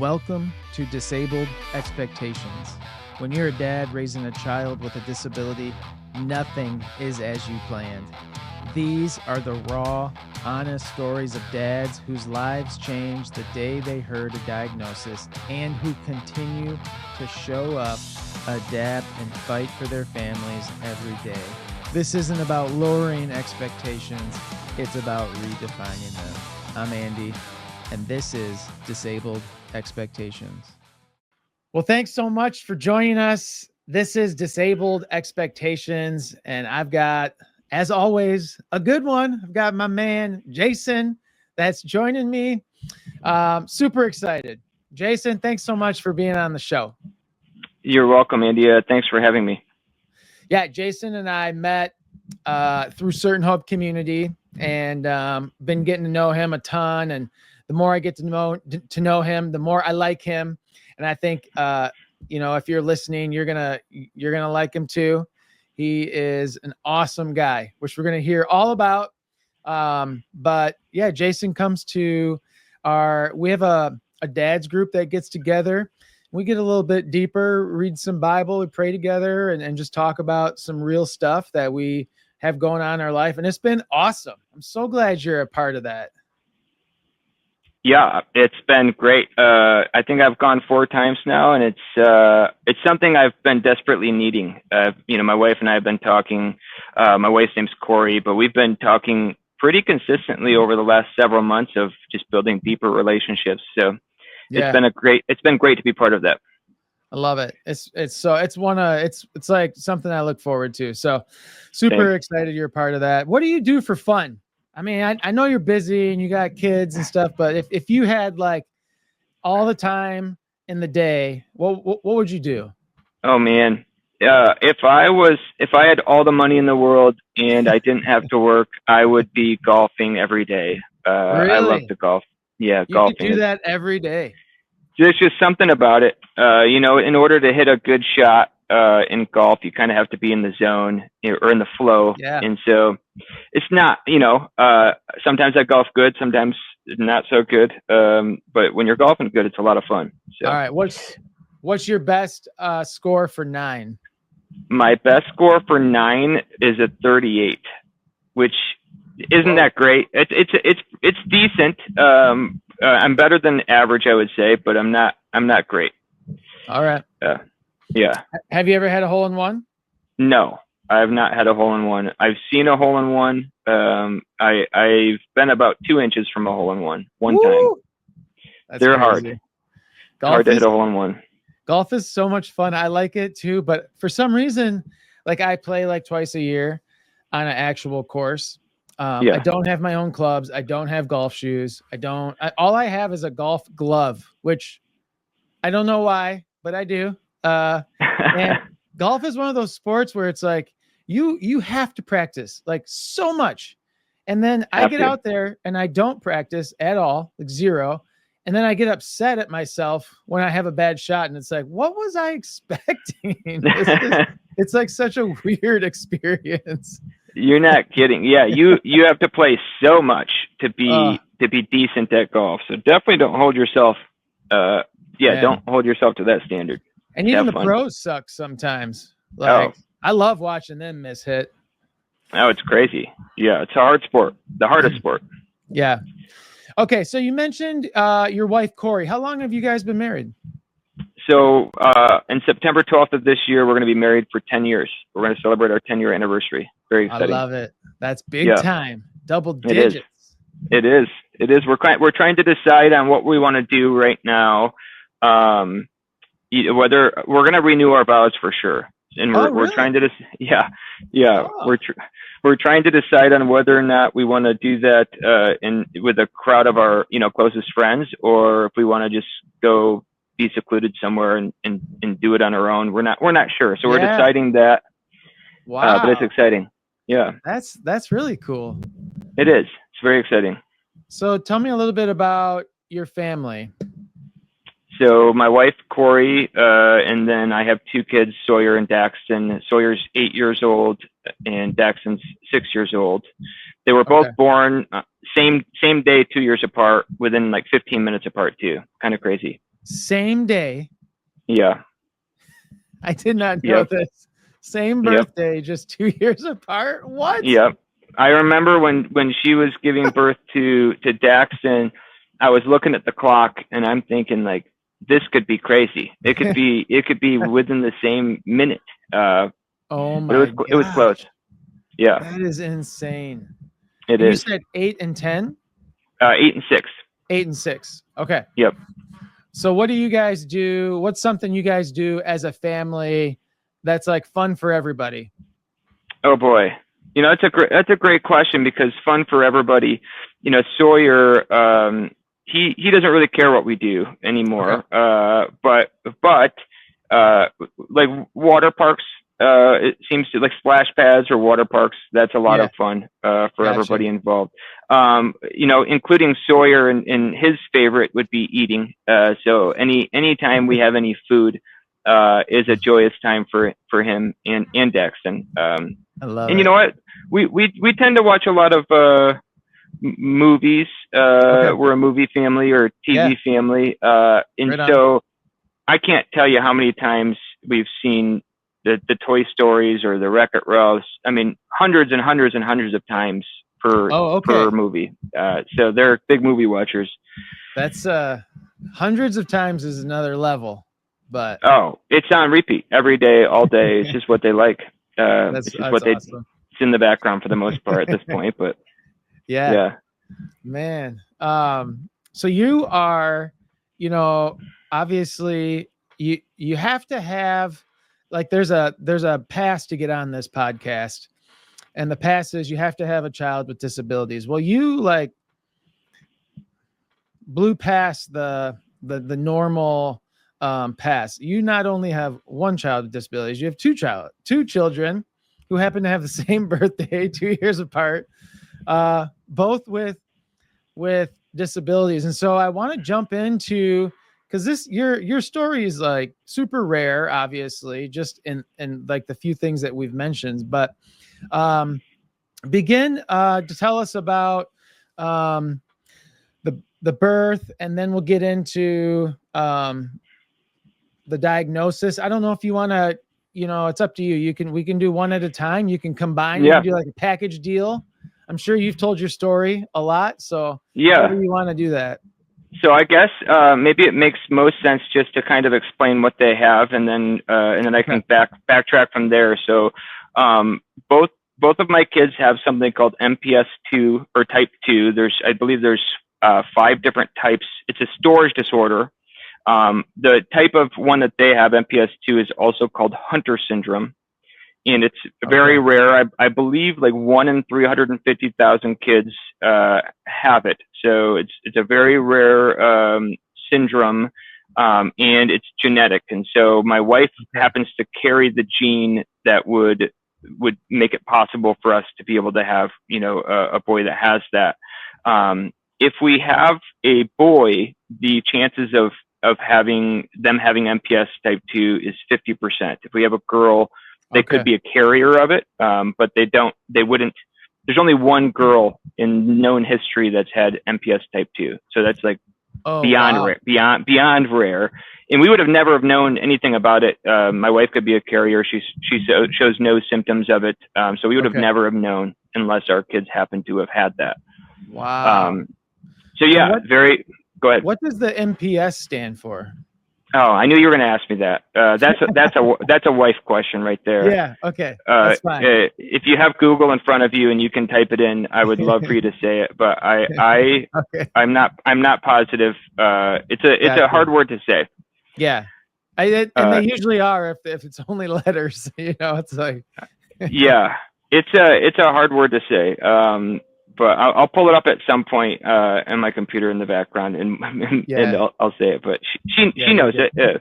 Welcome to Disabled Expectations. When you're a dad raising a child with a disability, nothing is as you planned. These are the raw, honest stories of dads whose lives changed the day they heard a diagnosis and who continue to show up, adapt, and fight for their families every day. This isn't about lowering expectations, it's about redefining them. I'm Andy, and this is Disabled Expectations. Well, thanks so much for joining us. This is Disabled Expectations, and I've got, as always, a good one. I've got my man, Jason, that's joining me. Super excited. Jason, thanks so much for being on the show. You're welcome, Andy. Thanks for having me. Yeah, Jason and I met through Certain Hope Community and been getting to know him a ton. And the more I get to know him, the more I like him. And I think, if you're listening, you're gonna like him too. He is an awesome guy, which we're gonna hear all about. But yeah, Jason comes to we have a dad's group that gets together. We get a little bit deeper, read some Bible, we pray together and just talk about some real stuff that we have going on in our life. And it's been awesome. I'm so glad you're a part of that. Yeah, it's been great. I think I've gone 4 times now, and it's something I've been desperately needing. My wife and I have been talking. My wife's name's Corey, but we've been talking pretty consistently over the last several months of just building deeper relationships. So yeah, it's been great to be part of that. I love it. It's like something I look forward to. So super excited you're a part of that. What do you do for fun? I mean, I know you're busy and you got kids and stuff, but if you had like all the time in the day, what would you do? Oh man. If I had all the money in the world and I didn't have to work, I would be golfing every day. Really? I love to golf. Yeah, you golfing. You could do that every day. There's just something about it. In order to hit a good shot in golf, you kind of have to be in the zone or in the flow. Yeah. And so it's not, sometimes I golf good, sometimes not so good. But when you're golfing good, it's a lot of fun. So. All right. What's your best score for 9? My best score for 9 is a 38, which isn't that great. It's decent. I'm better than average, I would say, but I'm not great. All right. Yeah. Have you ever had a hole in one? No, I have not had a hole in one. I've seen a hole in one. I've been about 2 inches from a hole in one time. That's They're crazy. hard to hit a hole in one. Golf is so much fun. I like it too, but for some reason, like I play like twice a year on an actual course. I don't have my own clubs. I don't have golf shoes. All I have is a golf glove, which I don't know why, but I do. And golf is one of those sports where it's like, you have to practice like so much. And then I get out there and I don't practice at all, like 0. And then I get upset at myself when I have a bad shot. And it's like, what was I expecting? It's like such a weird experience. You're not kidding. Yeah, you have to play so much to be decent at golf. So definitely don't hold yourself. Don't hold yourself to that standard. And even the pros suck sometimes. I love watching them miss hit. Oh, it's crazy. Yeah, it's a hard sport. The hardest sport. Yeah. Okay, so you mentioned your wife, Corey. How long have you guys been married? So in September 12th of this year, we're going to be married for 10 years. We're going to celebrate our 10-year anniversary. Very exciting. I love it. That's big time. Double digits. It is. We're trying to decide on what we want to do right now. Whether we're going to renew our vows for sure. And we're trying to we're trying to decide on whether or not we want to do that with a crowd of our closest friends, or if we want to just go be secluded somewhere and do it on our own. We're not sure, so we're deciding that. Wow, but it's exciting. Yeah, that's really cool. It is. It's very exciting. So tell me a little bit about your family. So my wife, Corey, and then I have 2 kids, Sawyer and Daxton. Sawyer's 8 years old and Daxton's 6 years old. They were both born same day, 2 years apart, within like 15 minutes apart too. Kind of crazy. Same day. Yeah. I did not know Yep. this. Same Yep. birthday, just 2 years apart. What? Yep. I remember when she was giving birth to Daxton, I was looking at the clock and I'm thinking like, this could be crazy. It could be within the same minute. Oh But my it was close. gosh. Yeah, That is insane. it And you is. said 8 and 10? 8 and 6. 8 and 6. Okay. Yep. So what do you guys do? What's something you guys do as a family that's like fun for everybody? Oh boy. That's a great question because fun for everybody. Sawyer, he doesn't really care what we do anymore. Okay. But like water parks, it seems to like splash pads or water parks. That's a lot Yeah. of fun for Gotcha. everybody involved. Including Sawyer, and his favorite would be eating. So any time we have any food is a joyous time for him and Daxton. I love And it. you know what? We tend to watch a lot of movies. Okay. We're a movie family or TV family. And Right on. so I can't tell you how many times we've seen the Toy Stories or the Wreck-It Ralphs. I mean, hundreds and hundreds and hundreds of times per movie. So they're big movie watchers. That's hundreds of times is another level, but it's on repeat every day, all day. It's just what they like. It's just what awesome. It's in the background for the most part at this point, but yeah. Man. So you are, obviously you have to have like there's a pass to get on this podcast, and the pass is you have to have a child with disabilities. Well, you like blew past the normal pass. You not only have one child with disabilities, you have two children who happen to have the same birthday, 2 years apart, both with disabilities. And so I want to jump into, because this your story is like super rare, obviously, just in like the few things that we've mentioned. But begin to tell us about the birth, and then we'll get into the diagnosis. I don't know if you want to, it's up to you. We can do one at a time. You can combine. Yeah. We can do like a package deal. I'm sure you've told your story a lot, so yeah. however you want to do that. So I guess maybe it makes most sense just to kind of explain what they have, and then I can backtrack from there. So both of my kids have something called MPS II or type 2. I believe there's 5 different types. It's a storage disorder. The type of one that they have, MPS II, is also called Hunter syndrome. And it's very rare. I believe like 1 in 350,000 kids have it. So it's a very rare syndrome, and it's genetic. And so my wife happens to carry the gene that would make it possible for us to be able to have a boy that has that. If we have a boy, the chances of having MPS type 2 is 50%. If we have a girl, they could be a carrier of it, but they wouldn't. There's only one girl in known history that's had MPS type 2. So that's like beyond rare. And we would have never have known anything about it. My wife could be a carrier. She shows no symptoms of it. So we would have never have known unless our kids happened to have had that. Wow. So yeah, go ahead. What does the MPS stand for? Oh, I knew you were going to ask me that. That's a wife question right there. Yeah. Okay. That's fine. If you have Google in front of you and you can type it in, I would love for you to say it. But I'm not positive. It's a hard word to say. Yeah. And they usually are if it's only letters. It's like. Yeah, it's a hard word to say. But I'll pull it up at some point in my computer in the background, and I'll say it. But she knows it.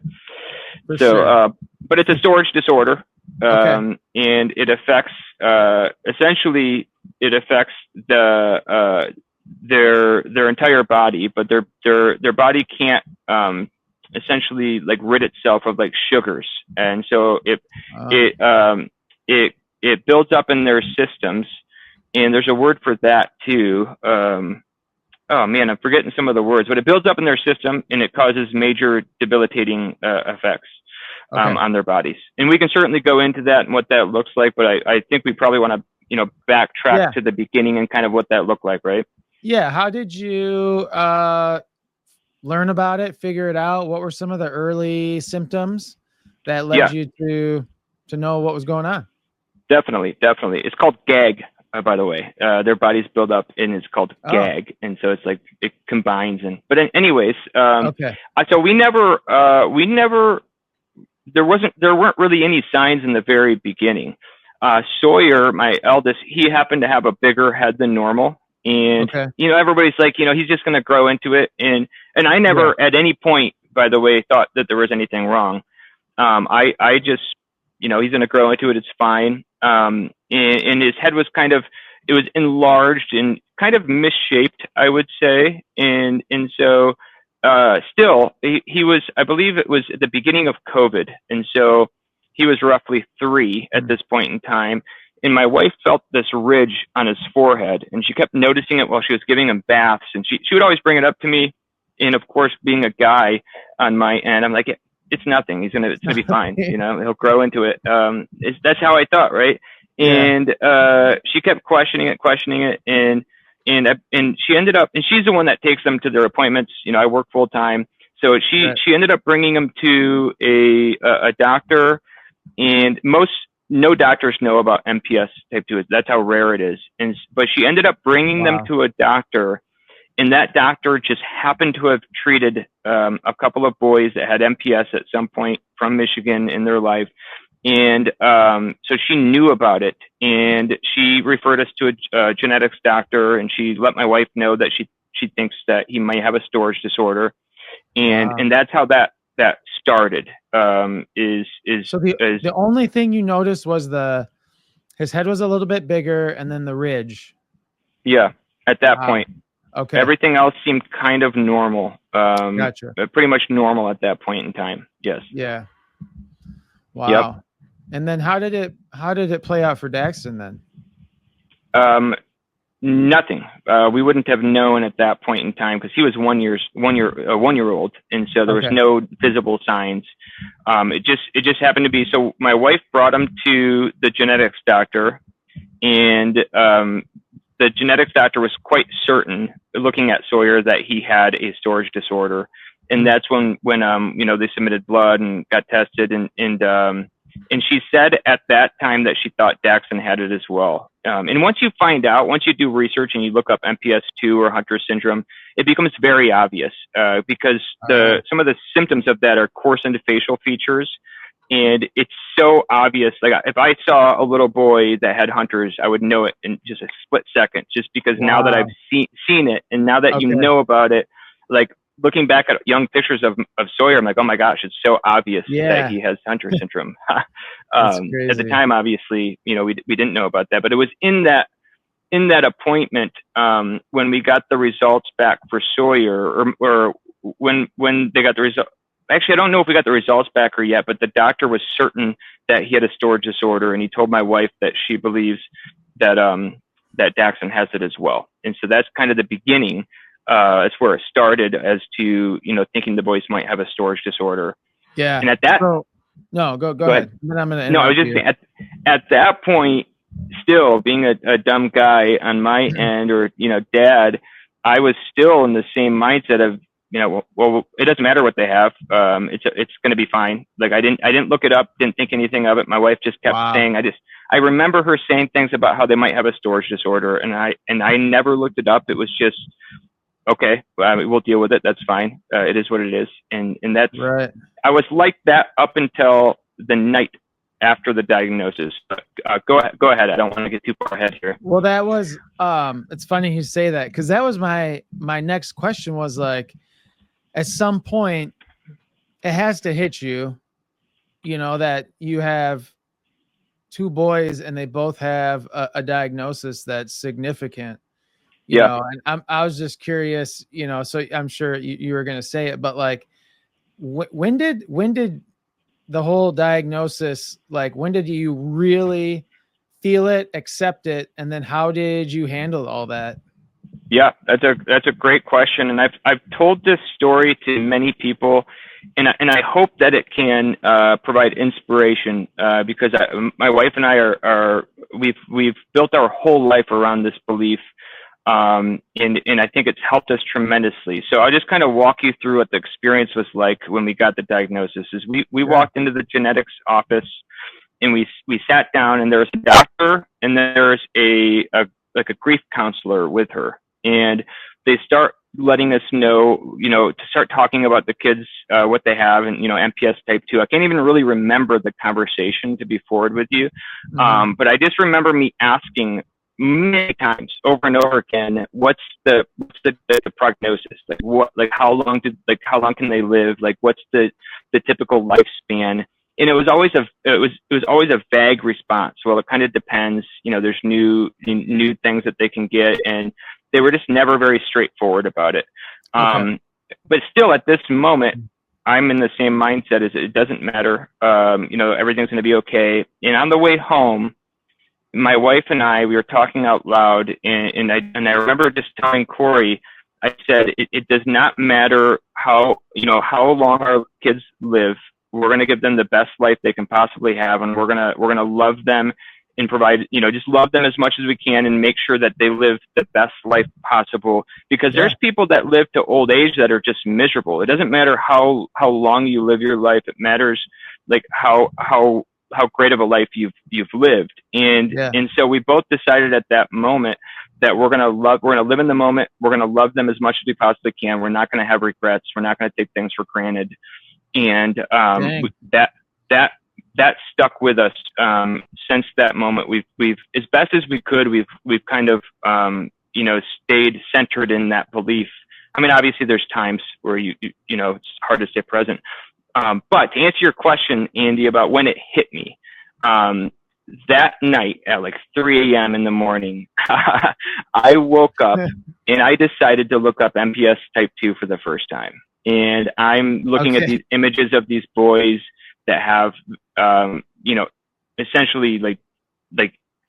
So, but it's a storage disorder, and it affects essentially their entire body, but their body can't essentially like rid itself of like sugars, and so it builds up in their systems. And there's a word for that too. oh man, I'm forgetting some of the words, but it builds up in their system and it causes major debilitating effects Okay. on their bodies. And we can certainly go into that and what that looks like, but I think we probably want to, backtrack Yeah. to the beginning and kind of what that looked like, right? Yeah. How did you learn about it, figure it out? What were some of the early symptoms that led Yeah, you to know what was going on? definitely, definitely. It's called gag, by the way. Their bodies build up, and it's called Oh, gag, and so it's like it combines. And but anyways, okay. so we never, there weren't really any signs in the very beginning. Sawyer, my eldest, he happened to have a bigger head than normal, and Okay. everybody's like, he's just going to grow into it, and I Yeah. never at any point, by the way, thought that there was anything wrong. I just, he's going to grow into it. It's fine. And his head was it was enlarged and kind of misshaped, I would say. And so, still, he was, I believe it was at the beginning of COVID. And so he was roughly 3 at this point in time. And my wife felt this ridge on his forehead, and she kept noticing it while she was giving him baths. And she would always bring it up to me. And of course, being a guy on my end, I'm like, it's nothing. It's gonna be fine. He'll grow into it. That's how I thought, right? Yeah. And she kept questioning it, and she ended up, and she's the one that takes them to their appointments. I work full time, so Right. she ended up bringing him to a doctor, and no doctors know about MPS type 2. That's how rare it is. But she ended up bringing them Wow. to a doctor, and that doctor just happened to have treated a couple of boys that had MPS at some point from Michigan in their life. And so she knew about it, and she referred us to a genetics doctor, and she let my wife know that she thinks that he might have a storage disorder, and Wow. and that's how that started. So the only thing you noticed was his head was a little bit bigger, and then the ridge. Yeah, at that Wow. point. Okay. Everything else seemed kind of normal, Gotcha. pretty much normal at that point in time. Yes. Yeah. Yep. Wow. And then how did it play out for Daxton then? Nothing. We wouldn't have known at that point in time because he was 1 year old, and so there was Okay. no visible signs. It just happened to be. So my wife brought him to the genetics doctor, and the genetics doctor was quite certain, looking at Sawyer, that he had a storage disorder, and that's when they submitted blood and got tested, and she said at that time that she thought Daxton had it as well. And once you do research and you look up MPS II or Hunter syndrome, it becomes very obvious because some of the symptoms of that are coarse endofacial features. And it's so obvious. Like if I saw a little boy that had Hunter's, I would know it in just a split second, just because now that I've Wow. seen it, and now that you Okay. know about it, like looking back at young pictures of Sawyer, I'm like, oh my gosh, it's so obvious that Yeah. he has Hunter syndrome. That's At the crazy. time, obviously, we didn't know about that, but it was in that appointment when we got the results back for Sawyer, or when they got the result. Actually, I don't know if we got the results back or yet, but the doctor was certain that he had a storage disorder, and he told my wife that she believes that that Daxton has it as well. And so that's kind of the beginning. That's where it started, as to thinking the boys might have a storage disorder. Yeah. And at that, So, no, go go ahead. ahead. Then I'm gonna No, I was interrupt just you. saying, at that point, still being a dumb guy on my end, or dad, I was still in the same mindset of, well, it doesn't matter what they have. It's going to be fine. Like I didn't look it up, didn't think anything of it. My wife just kept Wow. saying, I remember her saying things about how they might have a storage disorder, and I never looked it up. It was just, okay, we'll deal with it. That's fine. It is what it is. And that's, Right. I was like that up until the night after the diagnosis. Go ahead. I don't want to get too far ahead here. Well, that was it's funny you say that, because that was my next question, was like, at some point it has to hit you, that you have two boys and they both have a diagnosis that's significant, Yeah. and I was just curious, so I'm sure you were going to say it, but like, when did the whole diagnosis, like, when did you really feel it, accept it, and then how did you handle all that? Yeah, that's a great question, and I've told this story to many people, and I hope that it can provide inspiration because my wife and I are we've built our whole life around this belief, and I think it's helped us tremendously. So I'll just kind of walk you through what the experience was like when we got the diagnosis. Is we Sure. walked into the genetics office and we sat down, and there was a doctor and there's a like a grief counselor with her, and they start letting us know, to start talking about the kids, what they have, and MPS type 2. I can't even really remember the conversation, to be forward with you, Hmm. but I just remember me asking many times over and over again, what's the prognosis, like how long can they live, like what's the typical lifespan. And it was always a vague response. Well, it kind of depends. There's new things that they can get, and they were just never very straightforward about it. Okay. But still, at this moment, I'm in the same mindset as it doesn't matter. Everything's going to be okay. And on the way home, my wife and we were talking out loud, and I remember just telling Corey, I said, it does not matter how long our kids live. We're going to give them the best life they can possibly have, and we're gonna love them and provide, just love them as much as we can, and make sure that they live the best life possible. Because Yeah. there's people that live to old age that are just miserable. It doesn't matter how long you live your life. It matters like how great of a life you've lived. And Yeah. and so we both decided at that moment that we're gonna live in the moment. We're gonna love them as much as we possibly can. We're not gonna have regrets. We're not gonna take things for granted. And Dang. that that that stuck with us since that moment. We've as best as we could. We've kind of stayed centered in that belief. I mean, obviously, there's times where it's hard to stay present. But to answer your question, Andy, about when it hit me, that night at like 3 a.m. in the morning, I woke up and I decided to look up MPS type 2 for the first time. And I'm looking at Okay. these images of these boys that have, essentially like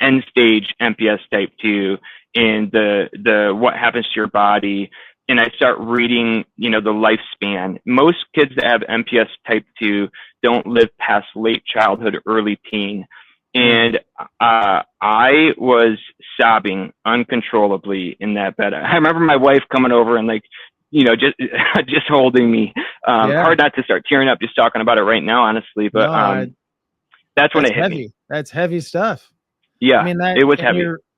end stage MPS type 2, and the what happens to your body. And I start reading, the lifespan. Most kids that have MPS type 2 don't live past late childhood, early teen. Mm. And I was sobbing uncontrollably in that bed. I remember my wife coming over and just just holding me. Yeah. Hard not to start tearing up just talking about it right now, honestly. But No, that's when that's it hit me. heavy. That's heavy stuff. I Yeah, mean that, it was and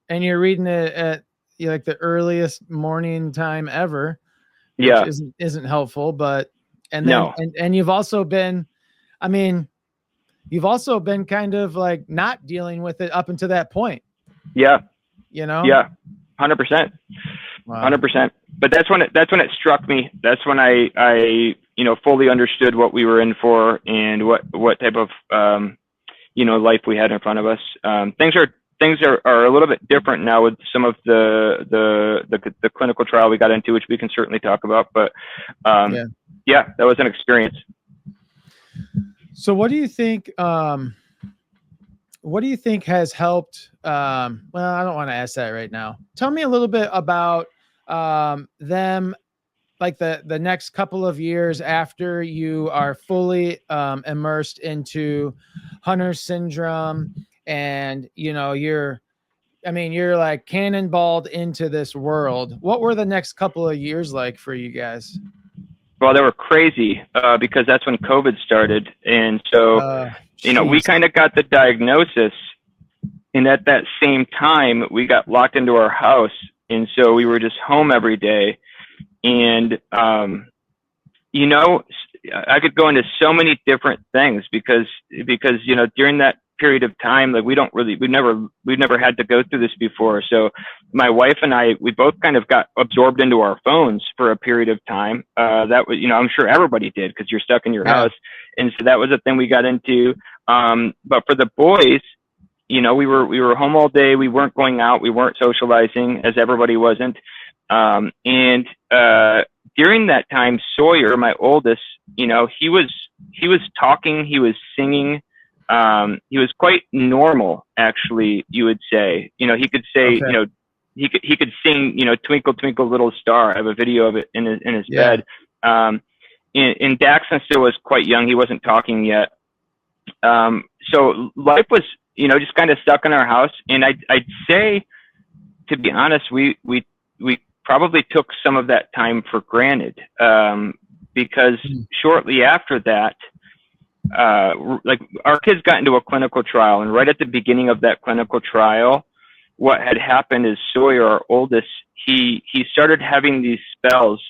heavy. you're reading it at like the earliest morning time ever, which Yeah, isn't helpful. But and then no, and you've also been, I mean, you've also been kind of like not dealing with it up until that point. yeah, You know. yeah, 100%. Wow. 100%. But that's when it struck me. That's when I fully understood what we were in for, and what type of life we had in front of us. Things are a little bit different now with some of the clinical trial we got into, which we can certainly talk about. But Yeah. yeah, that was an experience. So what do you think has helped, well, I don't want to ask that right now. Tell me a little bit about them, like the next couple of years after you are fully immersed into Hunter syndrome, and you're like cannonballed into this world. What were the next couple of years like for you guys? Well, they were crazy because that's when COVID started, and so we Jeez. kind of got the diagnosis, and at that same time we got locked into our house, and so we were just home every day. And I could go into so many different things because during that period of time, like we've never had to go through this before. So my wife and we both kind of got absorbed into our phones for a period of time. That was, I'm sure everybody did, because you're stuck in your Yeah. house, and so that was a thing we got into. But for the boys, we were home all day. We weren't going out. We weren't socializing, as everybody wasn't. And during that time, Sawyer, my oldest, he was talking, he was singing. He was quite normal, actually, you would say. He could say, Okay. he could sing, Twinkle Twinkle Little Star. I have a video of it in his Yeah. bed. And Daxon still was quite young. He wasn't talking yet. So life was, just kind of stuck in our house. And I'd say, to be honest, we probably took some of that time for granted, because shortly after that, like our kids got into a clinical trial, and right at the beginning of that clinical trial, what had happened is Sawyer, our oldest, he started having these spells,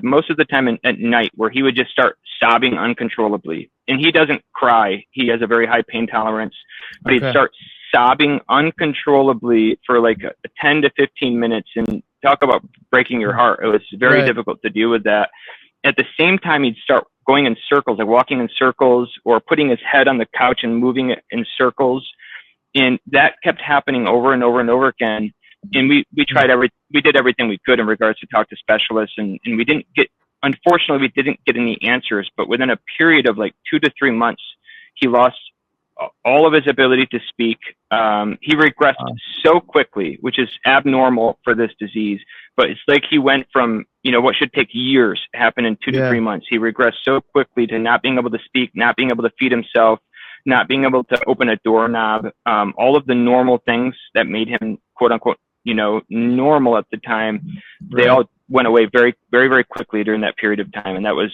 most of the time at night, where he would just start sobbing uncontrollably. And he doesn't cry. He has a very high pain tolerance, but he'd start sobbing uncontrollably for like 10 to 15 minutes, and talk about breaking your heart. It was very difficult to deal with that. At the same time, he'd start going in circles, like walking in circles, or putting his head on the couch and moving it in circles. And that kept happening over and over and over again. And we did everything we could in regards to talk to specialists, and we unfortunately, we didn't get any answers. But within a period of like 2 to 3 months, he lost all of his ability to speak. He regressed so quickly, which is abnormal for this disease. But it's like he went from, what should take years happen in 2 to 3 months. He regressed so quickly to not being able to speak, not being able to feed himself, not being able to open a doorknob. All of the normal things that made him, quote unquote, normal at the time, they all went away very, very, very quickly during that period of time. And that was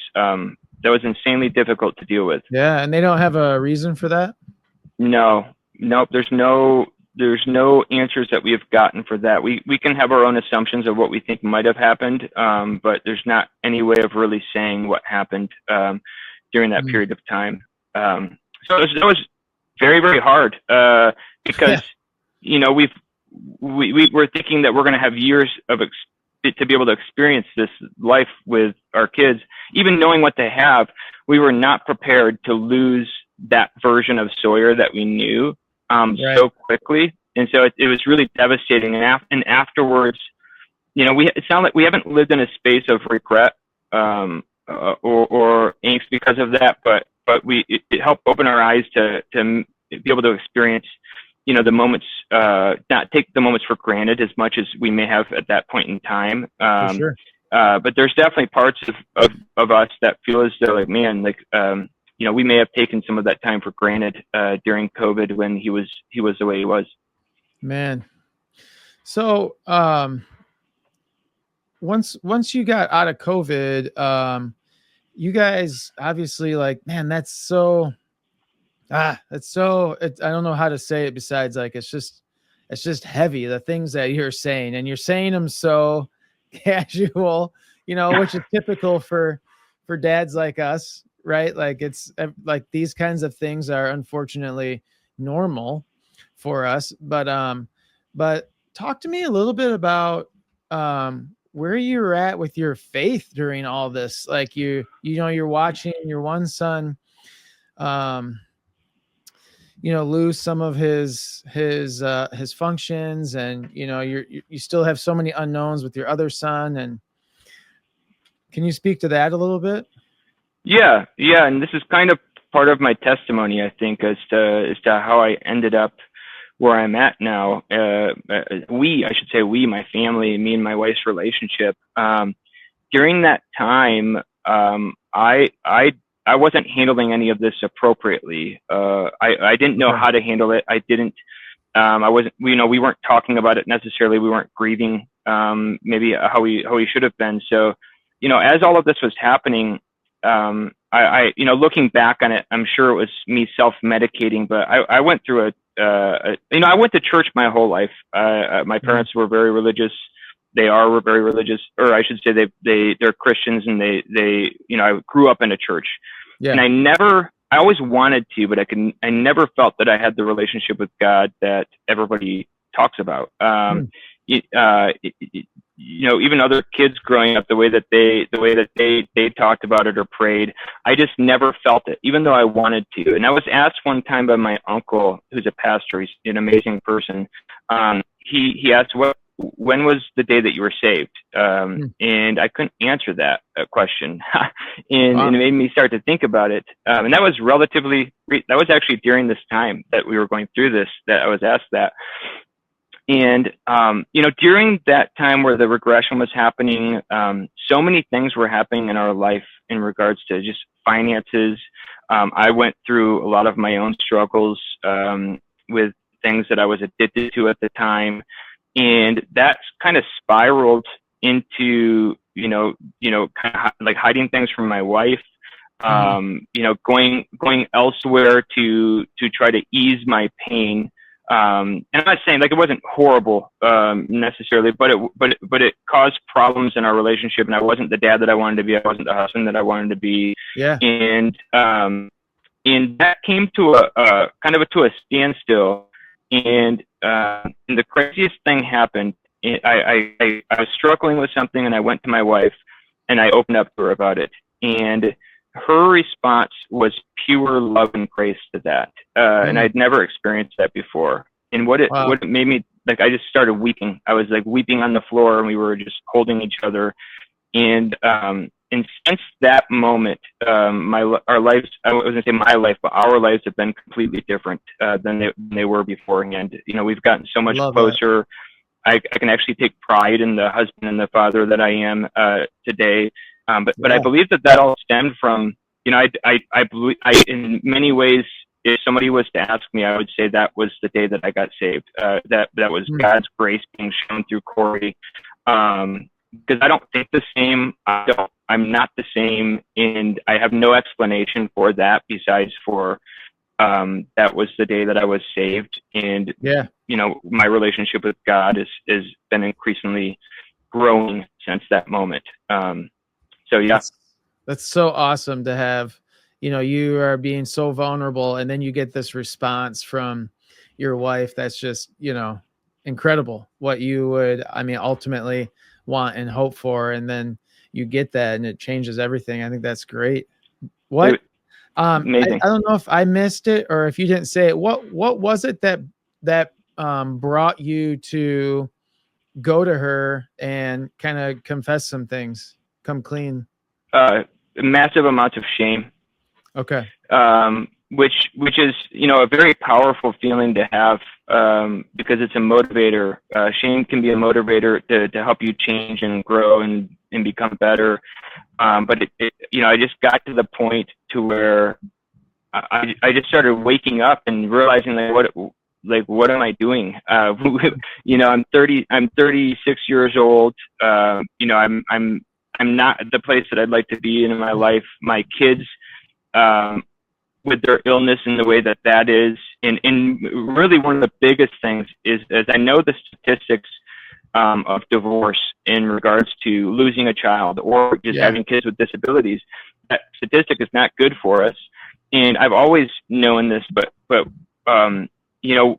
insanely difficult to deal with. Yeah. And they don't have a reason for that? No, there's no answers that we have gotten for that. We can have our own assumptions of what we think might have happened, but there's not any way of really saying what happened during that period of time. So that was very, very hard, because we were thinking that we're going to have years to be able to experience this life with our kids. Even knowing what they have, we were not prepared to lose that version of Sawyer that we knew so quickly. And so it was really devastating. And afterwards, it sounded like we haven't lived in a space of regret or angst because of that, but it helped open our eyes to be able to experience, the moments, not take the moments for granted as much as we may have at that point in time. For sure. But there's definitely parts of us that feel as though, like, man, like, we may have taken some of that time for granted during COVID when he was the way he was. Man. So once you got out of COVID, you guys obviously, like, man, I don't know how to say it besides, like, it's just heavy, the things that you're saying, and you're saying them so casual, which is typical for dads like us, right? Like, it's like these kinds of things are unfortunately normal for us. But talk to me a little bit about where you're at with your faith during all this. Like, you're watching your one son lose some of his functions, and you still have so many unknowns with your other son. And can you speak to that a little bit? Yeah. And this is kind of part of my testimony, I think, as to how I ended up where I'm at now. My family, me and my wife's relationship, during that time, I wasn't handling any of this appropriately. I didn't know how to handle it. I didn't, we weren't talking about it necessarily. We weren't grieving, maybe how we should have been. So, as all of this was happening, I looking back on it, I'm sure it was me self-medicating, but I went through I went to church my whole life. My parents were very religious. Were very religious, or I should say they're Christians, and I grew up in a church. Yeah. And I always wanted to, but I never felt that I had the relationship with God that everybody talks about. Even other kids growing up, the way that they talked about it or prayed, I just never felt it, even though I wanted to. And I was asked one time by my uncle, who's a pastor. He's an amazing person. He asked, when was the day that you were saved? And I couldn't answer that question. And it made me start to think about it. And that was that was actually during this time that we were going through this, that I was asked that. And, during that time where the regression was happening, so many things were happening in our life in regards to just finances. I went through a lot of my own struggles, with things that I was addicted to at the time. And that's kind of spiraled into, kind of like hiding things from my wife, going elsewhere to try to ease my pain. And I'm not saying like it wasn't horrible necessarily, but it caused problems in our relationship, and I wasn't the dad that I wanted to be. I wasn't the husband that I wanted to be. Yeah. And that came to a kind of to a standstill. And the craziest thing happened. I was struggling with something, and I went to my wife, and I opened up to her about it. And her response was pure love and grace to that. And I'd never experienced that before. And what it made me, like, I just started weeping. I was like weeping on the floor, and we were just holding each other. And since that moment, our lives, I was going to say my life, but our lives have been completely different than they were beforehand. We've gotten so much closer. I can actually take pride in the husband and the father that I am today. But I believe that all stemmed from, I believe, in many ways, if somebody was to ask me, I would say that was the day that I got saved. That was God's grace being shown through Corey. Because I don't think the same. I'm not the same, and I have no explanation for that besides for that was the day that I was saved. And my relationship with God has been increasingly growing since that moment. So yeah, that's so awesome to have. You are being so vulnerable, and then you get this response from your wife. That's just incredible. What you would, ultimately want and hope for, and then you get that, and it changes everything. I think that's great. What? Amazing. I don't know if I missed it or if you didn't say it. What was it that brought you to go to her and kind of confess some things, come clean? Massive amounts of shame. Okay. Which is, a very powerful feeling to have, because it's a motivator. Shame can be a motivator to help you change and grow and become better. But I just got to the point to where I just started waking up and realizing what am I doing? I'm 36 years old. I'm not at the place that I'd like to be in my life. My kids, with their illness and the way that is, and really one of the biggest things is I know the statistics of divorce in regards to losing a child or just having kids with disabilities. That statistic is not good for us, and I've always known this, but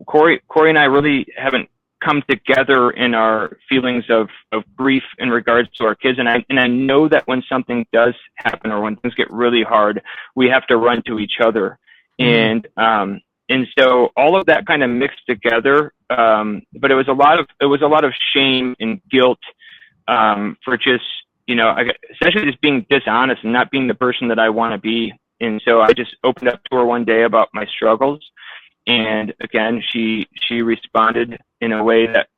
Corey and I really haven't come together in our feelings of grief in regards to our kids. And I know that when something does happen or when things get really hard, we have to run to each other. And so all of that kind of mixed together. But it was a lot of shame and guilt, for just, essentially just being dishonest and not being the person that I want to be. And so I just opened up to her one day about my struggles. And again, she responded in a way that,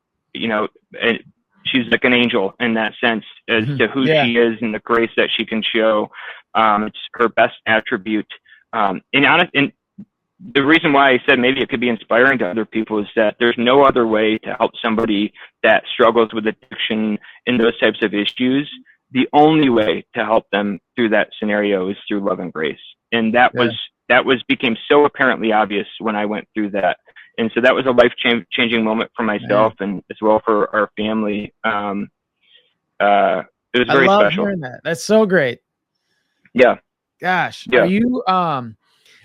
she's like an angel in that sense as to who she is and the grace that she can show. It's her best attribute. And the reason why I said maybe it could be inspiring to other people is that there's no other way to help somebody that struggles with addiction and those types of issues. The only way to help them through that scenario is through love and grace. And that became so apparently obvious when I went through that. And so that was a life-changing moment for myself and as well for our family. It was very I love special. hearing that. That's so great. Yeah. Gosh. Yeah.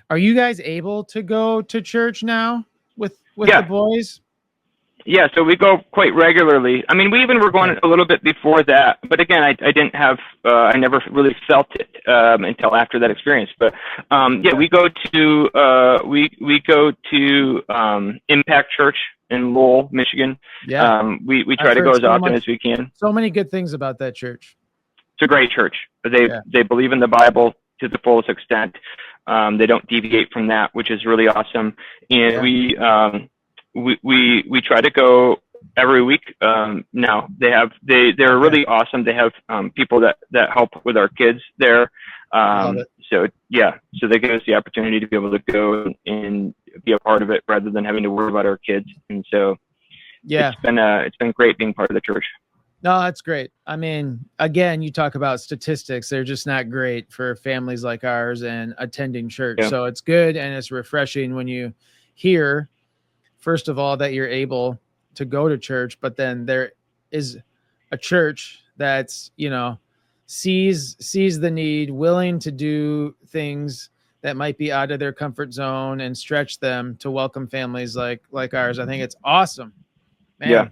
Are you guys able to go to church now with the boys? Yeah, so we go quite regularly. I mean, we even were going a little bit before that, but again, I didn't have, I never really felt it until after that experience. But we go to Impact Church in Lowell, Michigan. Yeah, we try to go as often as we can. So many good things about that church. It's a great church. They believe in the Bible to the fullest extent. They don't deviate from that, which is really awesome. And we try to go every week. Now they're Okay. really awesome. They have people that help with our kids there. Love it. So yeah, so they give us the opportunity to be able to go and be a part of it rather than having to worry about our kids. And so Yeah. it's been great being part of the church. No, that's great. I mean, again, you talk about statistics. They're just not great for families like ours and attending church. Yeah, So it's good and it's refreshing when you hear, first of all, that you're able to go to church, but then there is a church that's, sees the need, willing to do things that might be out of their comfort zone and stretch them to welcome families like ours. I think it's awesome, yeah. man.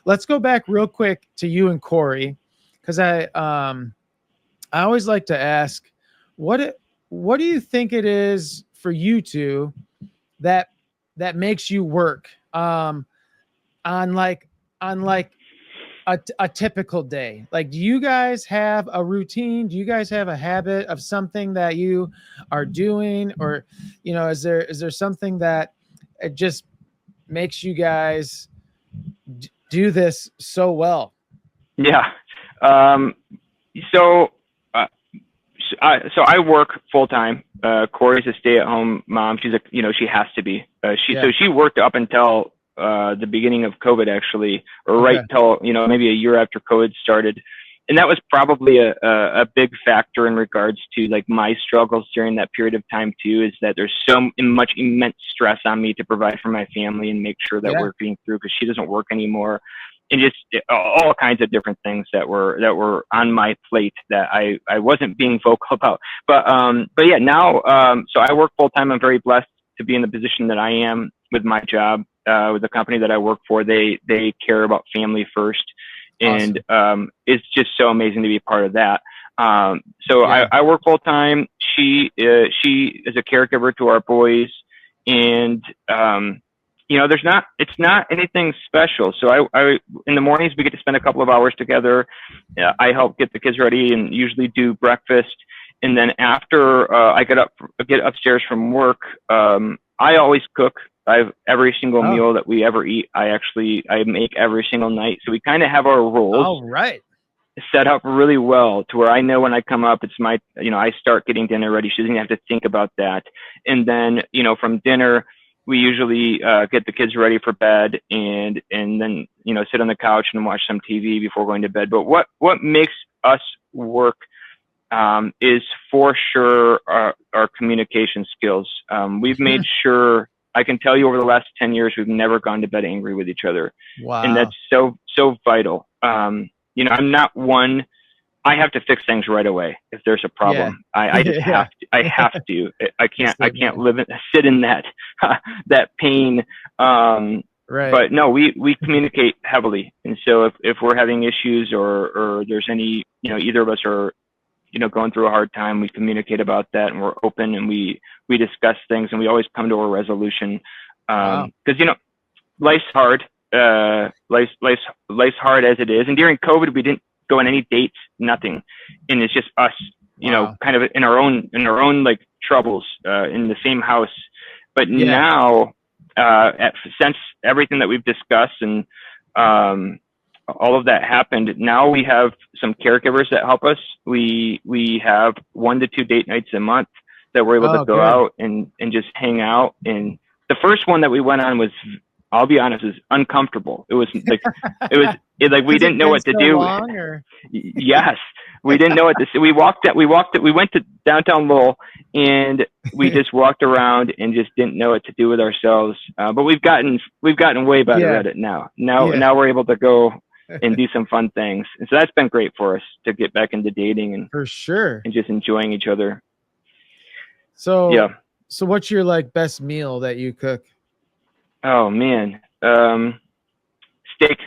Let's go back real quick to you and Corey, because I always like to ask, what do you think it is for you two that makes you work on like a typical day? Like, do you guys have a routine? Do you guys have a habit of something that you are doing, or is there something that it just makes you guys do this so well? Yeah. Um, so, uh, so I work full time. Corey's a stay at home mom. She's she has to be. Yeah. So she worked up until the beginning of COVID, actually, or Okay. right till maybe a year after COVID started. And that was probably a big factor in regards to like my struggles during that period of time too, is that there's so much immense stress on me to provide for my family and make sure that Yeah. we're getting through, because she doesn't work anymore, and just all kinds of different things that were on my plate that I wasn't being vocal about. But yeah, now so I work full time. I'm very blessed to be in the position that I am with my job, with the company that I work for. They care about family first, and Awesome. it's just so amazing to be a part of that. So Yeah. I work full time. She is a caregiver to our boys, and it's not anything special. So I in the mornings we get to spend a couple of hours together. I help get the kids ready and usually do breakfast. And then after I get upstairs from work, I always cook. I've every single Oh, meal that we ever eat. I make every single night. So we kind of have our roles all right. set up really well to where I know when I come up, it's my, I start getting dinner ready. She doesn't have to think about that. And then, from dinner, we usually get the kids ready for bed, and then, sit on the couch and watch some TV before going to bed. But what makes us work is for sure our communication skills. We've made sure, I can tell you over the last 10 years, we've never gone to bed angry with each other. And Wow. that's so vital. I'm not one, I have to fix things right away. If there's a Yeah. problem, I just Yeah. have to, I Same can't here. sit in that, that pain. Right. But no, we communicate heavily. And so if we're having issues, or there's any, either of us are, going through a hard time, we communicate about that, and we're open, and we discuss things, and we always come to a resolution. Wow. Cause life's hard. Life's hard as it is. And during COVID, we didn't go on any dates, nothing. And it's just us, Wow. kind of in our own like troubles, in the same house. But Yeah. now, since everything that we've discussed and, all of that happened, now we have some caregivers that help us. We have 1 to 2 date nights a month that we're able to Oh, go good. out and just hang out. And the first one that we went on was, I'll be honest, is uncomfortable. It was like, like we Has didn't it know been what to so do. long, or? Yes, we didn't know what to say. We went to downtown Lowell, and we just walked around and just didn't know what to do with ourselves. But we've gotten way better Yeah. at it now. Yeah. Now we're able to go and do some fun things. And so that's been great for us to get back into dating For sure. and just enjoying each other. So, Yeah. what's your like best meal that you cook? Oh man. Steak.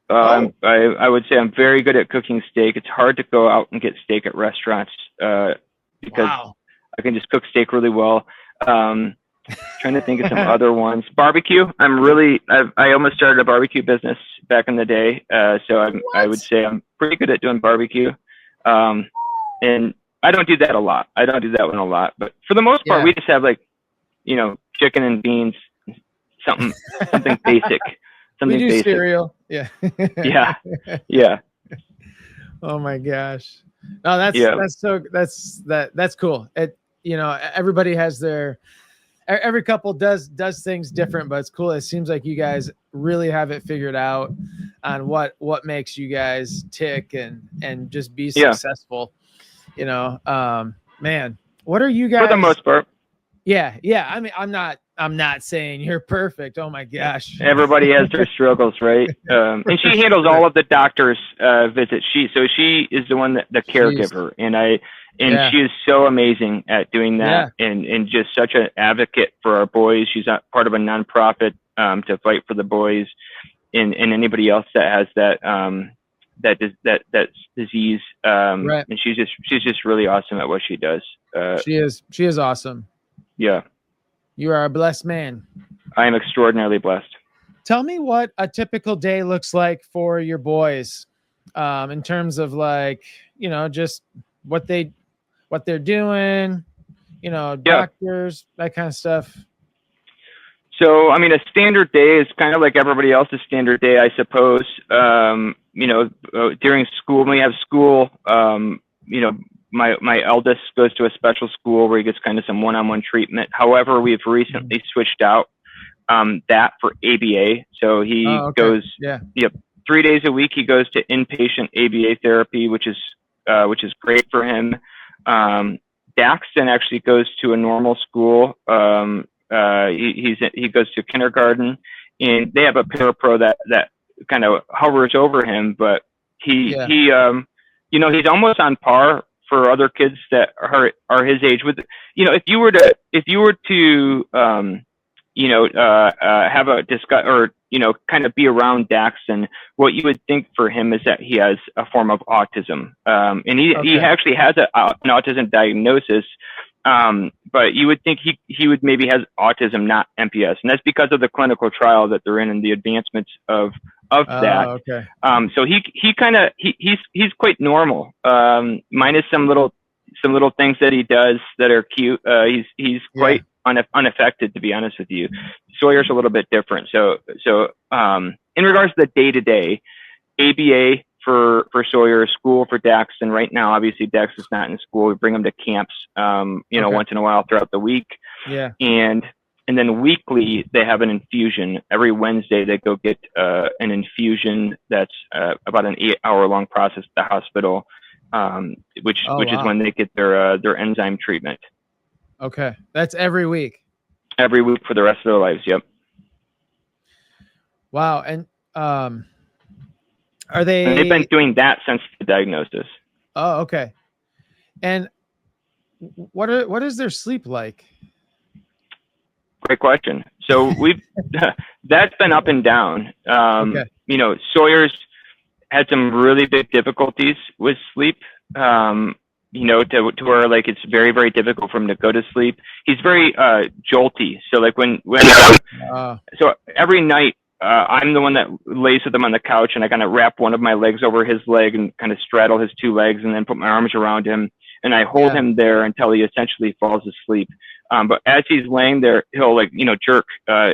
Oh, I would say I'm very good at cooking steak. It's hard to go out and get steak at restaurants, because wow. I can just cook steak really well. Trying to think of some other ones. Barbecue. I almost started a barbecue business back in the day. So I would What? say I'm pretty good at doing barbecue. And I don't do that a lot. I don't do that one a lot, but for the most part, Yeah. we just have like, chicken and beans, something basic We something do basic. cereal. Yeah. Yeah, yeah, Oh my gosh. No, yeah, that's cool. Everybody has every couple does things different, but it's cool. It seems like you guys really have it figured out on what makes you guys tick and just be yeah. successful. Man, what are you For the guys? most part, Yeah, yeah. I mean, I'm not saying you're perfect. Oh my gosh. everybody has their struggles, right? And she For handles sure. all of the doctor's visits. She is the one the Jeez. caregiver, and Yeah. she is so amazing at doing Yeah. that, and just such an advocate for our boys. She's not part of a nonprofit to fight for the boys, and anybody else that has that disease. Right. And she's just really awesome at what she does. She is awesome. Yeah, You are a blessed man. I am extraordinarily blessed. Tell me what a typical day looks like for your boys, in terms of like, just what they're doing, Yeah. doctors, that kind of stuff. So, I mean, a standard day is kind of like everybody else's standard day, I suppose. During school, when we have school, my eldest goes to a special school where he gets kind of some one-on-one treatment. However, we've recently switched out that for ABA. So he Oh, okay. goes, Yeah. 3 days a week. He goes to inpatient ABA therapy, which is great for him. Daxton actually goes to a normal school. He goes to kindergarten, and they have a parapro that kind of hovers over him, but he's almost on par for other kids that are his age. With if you were to have a discuss or kind of be around Daxton, what you would think for him is that he has a form of autism, and he actually has an autism diagnosis. But you would think he would maybe has autism, not MPS, and that's because of the clinical trial that they're in and the advancements of that. Okay. So he's quite normal, minus some little things that he does that are cute. He's quite unaffected, to be honest with you. Sawyer's a little bit different. So in regards to the day to day, ABA for Sawyer, school for Daxton. Right now, obviously Dax is not in school. We bring him to camps, once in a while throughout the week. Yeah. And then weekly they have an infusion. Every Wednesday they go get an infusion that's about an 8-hour long process at the hospital, which is when they get their enzyme treatment. Okay, that's every week. Every week for the rest of their lives. Yep. Wow. And are they? And they've been doing that since the diagnosis. Oh, okay. And what is their sleep like? Great question. So that's been up and down. Okay. Sawyer's had some really big difficulties with sleep. To where like it's very, very difficult for him to go to sleep. He's very jolty. So like so every night I'm the one that lays with him on the couch, and I kind of wrap one of my legs over his leg and kind of straddle his two legs, and then put my arms around him, and I hold him there until he essentially falls asleep. But as he's laying there, he'll jerk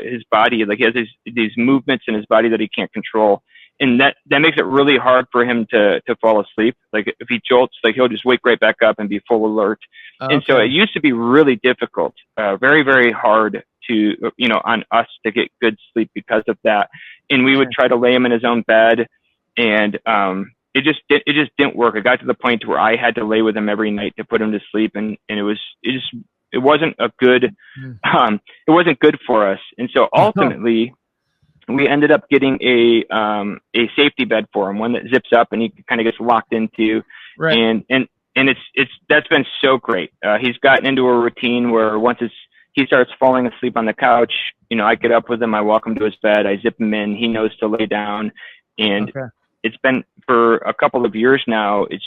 his body. Like he has these movements in his body that he can't control. And that makes it really hard for him to fall asleep. Like if he jolts, like he'll just wake right back up and be full alert. Okay. And so it used to be really difficult, very, very hard to, on us to get good sleep because of that. And we would try to lay him in his own bed, and it just didn't work. It got to the point where I had to lay with him every night to put him to sleep, and it wasn't a good, it wasn't good for us. And so ultimately, we ended up getting a safety bed for him, one that zips up and he kind of gets locked into. Right. And that's been so great. He's gotten into a routine where once he starts falling asleep on the couch, I get up with him, I walk him to his bed, I zip him in, he knows to lay down. And it's been for a couple of years now, it's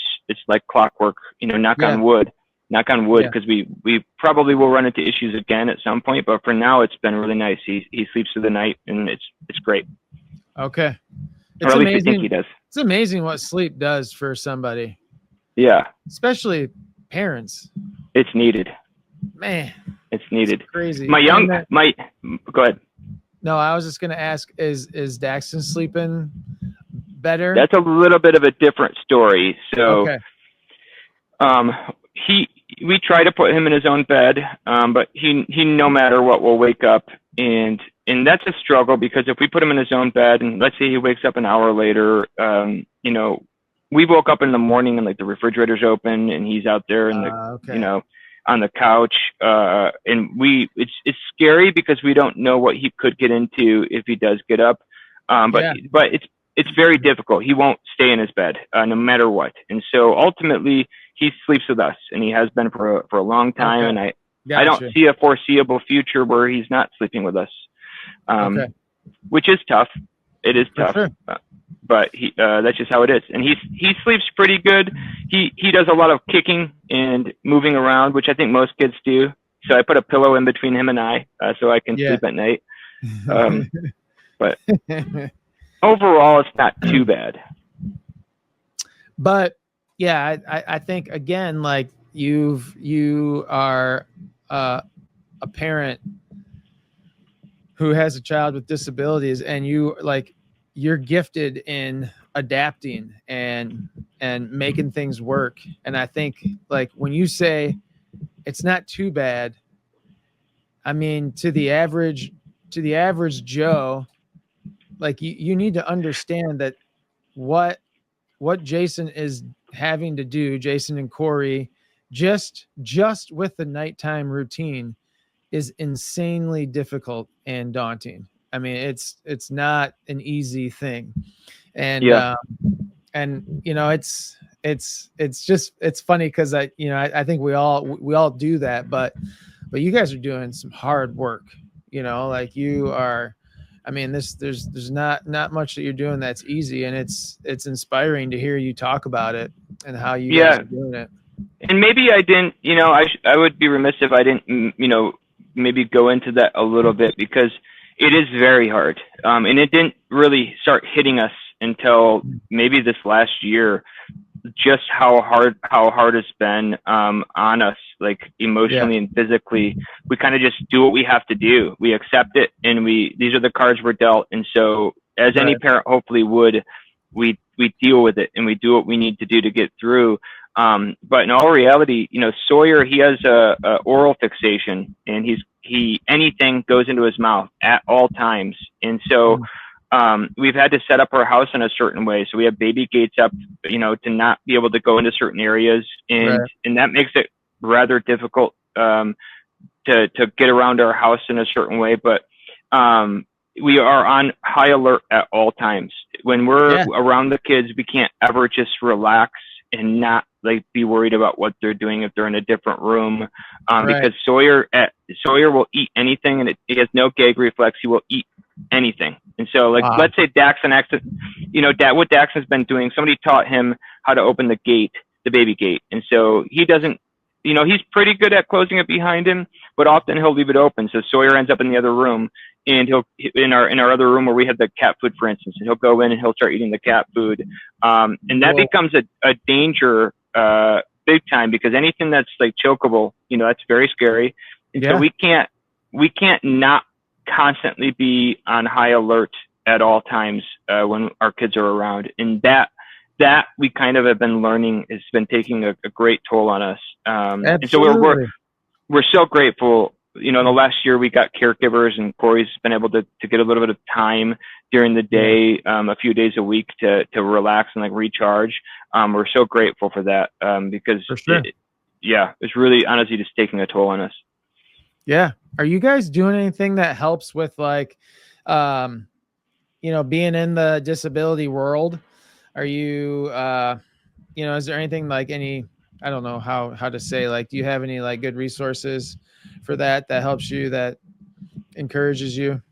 like clockwork, knock on wood, because we probably will run into issues again at some point, but for now it's been really nice. He sleeps through the night, and it's great. Okay. Or at least I think he does. It's amazing what sleep does for somebody. Yeah. Especially parents. It's needed. Man. It's needed. It's crazy. Go ahead. No, I was just gonna ask: is Daxton sleeping better? That's a little bit of a different story. So Okay. um, he we try to put him in his own bed, but he no matter what will wake up, and that's a struggle because if we put him in his own bed and let's say he wakes up an hour later, we woke up in the morning and like the refrigerator's open and he's out there in the Okay. on the couch, and it's scary because we don't know what he could get into if he does get up, but Yeah. it's very difficult. He won't stay in his bed no matter what, and so ultimately he sleeps with us, and he has been for a long time. Okay. And I don't Gotcha. see a foreseeable future where he's not sleeping with us, Okay. which is tough. It is For tough, sure. but that's just how it is. And he sleeps pretty good. He does a lot of kicking and moving around, which I think most kids do. So I put a pillow in between him and I, so I can Yeah. sleep at night. But overall, it's not too bad. But yeah, I think again, like you are a parent who has a child with disabilities, and you're gifted in adapting and making things work. And I think like when you say it's not too bad, I mean to the average Joe, like you need to understand that what Jason is having to do, Jason and Corey, just with the nighttime routine is insanely difficult and daunting. I mean, it's not an easy thing, and Yeah, it's funny because I think we all do that, but you guys are doing some hard work. Like you are. I mean, there's not much that you're doing that's easy, and it's inspiring to hear you talk about it and how you guys yeah. are doing it. And maybe I didn't. I would be remiss if I didn't. Maybe go into that a little bit because it is very hard, and it didn't really start hitting us until maybe this last year. Just how hard it's been on us, like Yeah. emotionally and physically. We kind of just do what we have to do. We accept it, and these are the cards we're dealt. And so, as any Right. parent hopefully would, we deal with it and we do what we need to do to get through. But in all reality, Sawyer, he has a oral fixation, and he anything goes into his mouth at all times, and so we've had to set up our house in a certain way. So we have baby gates up, to not be able to go into certain areas, and Right. and that makes it rather difficult to get around our house in a certain way. But we are on high alert at all times. When we're Yeah. around the kids, we can't ever just relax and not like be worried about what they're doing if they're in a different room, Right. because Sawyer will eat anything, and he has no gag reflex. He will eat anything. And so, like, Wow. let's say Daxon what Daxon's been doing, somebody taught him how to open the gate, the baby gate. And so he doesn't, he's pretty good at closing it behind him, but often he'll leave it open. So Sawyer ends up in the other room, and he'll, in our other room where we have the cat food, for instance, and he'll go in and he'll start eating the cat food. And that Cool. becomes a danger, big time, because anything that's like chokeable, that's very scary. And so Yeah. we can't not constantly be on high alert at all times when our kids are around, and that we kind of have been learning has been taking a great toll on us. And so Absolutely. we're so grateful. In the last year we got caregivers, and Corey's been able to get a little bit of time during the Yeah. day, a few days a week to relax and like recharge. We're so grateful for that, because For sure. it's really honestly just taking a toll on us. Yeah. Are you guys doing anything that helps with like, being in the disability world? Are you, is there anything like I don't know how to say, like, do you have any like good resources for that helps you, that encourages you?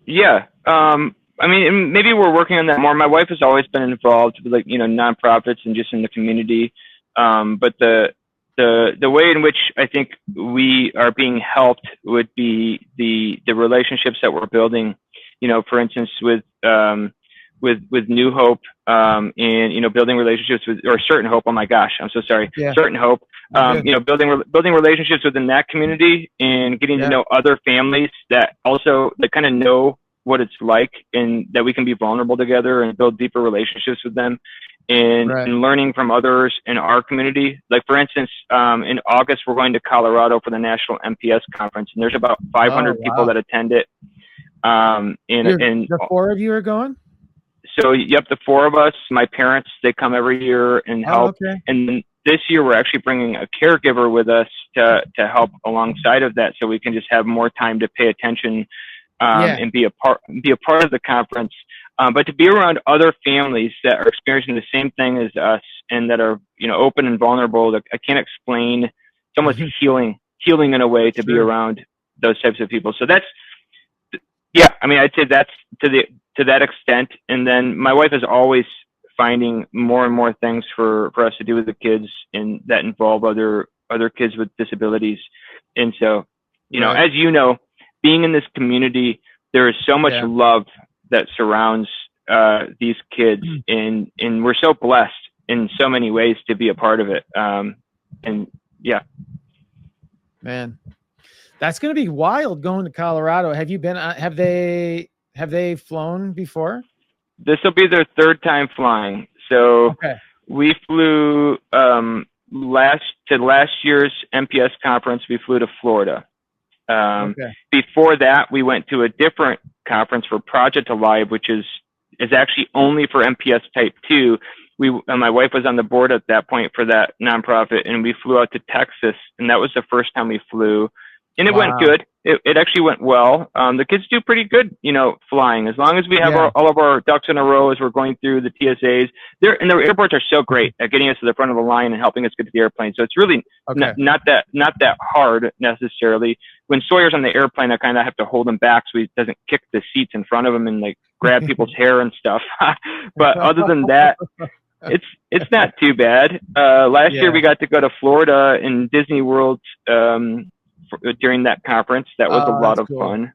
Yeah. I mean, and maybe we're working on that more. My wife has always been involved with, like, nonprofits and just in the community. But the way in which I think we are being helped would be the relationships that we're building. For instance, with New Hope, and building relationships with, or Certain Hope. Oh my gosh, I'm so sorry, Yeah. Certain Hope. You're good. Building relationships within that community and getting to Yeah. know other families that also that kind of know what it's like, and that we can be vulnerable together and build deeper relationships with them, Right. and learning from others in our community. Like for instance, in August we're going to Colorado for the National MPS conference, and there's about Oh, 500 people wow. that attend it. And The four of you are going? so, yep, the four of us, my parents, they come every year and Oh, help. okay. And then this year, we're actually bringing a caregiver with us to help alongside of that, so we can just have more time to pay attention, Yeah. and be a part of the conference. But to be around other families that are experiencing the same thing as us, and that are open and vulnerable, I can't explain. It's almost healing in a way to be Sure. around those types of people. So that's, yeah, I mean, I'd say that's to that extent. And then my wife is always finding more and more things for us to do with the kids, and that involve other kids with disabilities. And so, Right. as being in this community, there is so much Yeah. love that surrounds these kids, and we're so blessed in so many ways to be a part of it. And yeah. Man, that's going to be wild going to Colorado. Have you been, have they flown before? This will be their third time flying. So Okay. we flew last year's MPS conference. We flew to Florida. Okay. Before that, we went to a different conference for Project Alive, which is actually only for MPS Type 2. My wife was on the board at that point for that nonprofit, and we flew out to Texas, and that was the first time we flew. And it went Wow. good. It actually went well. The kids do pretty good, flying, as long as we have Yeah. all of our ducks in a row as we're going through the TSAs. And the airports are so great at getting us to the front of the line and helping us get to the airplane. So it's really Okay. not that hard necessarily. When Sawyer's on the airplane, I kind of have to hold him back so he doesn't kick the seats in front of him and like grab people's hair and stuff. But other than that, it's not too bad. Last year we got to go to Florida in Disney World during that conference. That was a lot That's of cool. fun.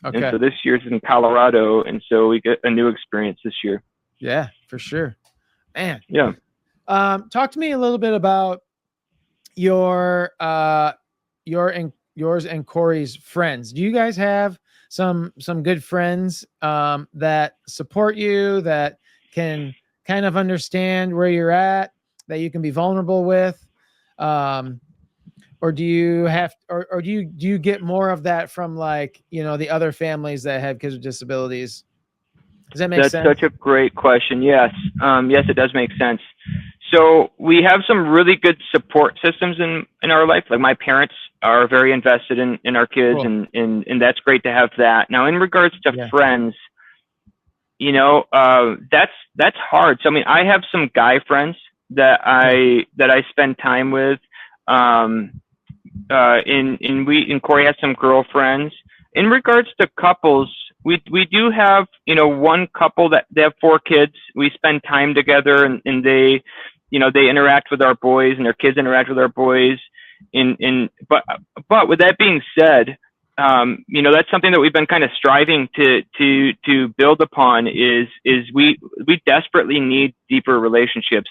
Okay. And so this year's in Colorado, and so we get a new experience this year. Yeah, for sure. Man. Yeah. Talk to me a little bit about yours and Corey's friends. Do you guys have some good friends that support you, that can kind of understand where you're at, that you can be vulnerable with? Or do you have, or do you get more of that from like, the other families that have kids with disabilities? Does that make That's sense? such a great question. Yes. Yes, it does make sense. So we have some really good support systems in our life. Like my parents are very invested in our kids, Cool. and that's great to have that. Now, in regards to friends, that's hard. So, I mean, I have some guy friends that I spend time with. And Corey has some girlfriends. In regards to couples, we do have, one couple that they have 4 kids. We spend time together, and they, they interact with our boys, and their kids interact with our boys. But with that being said, that's something that we've been kind of striving to build upon is we desperately need deeper relationships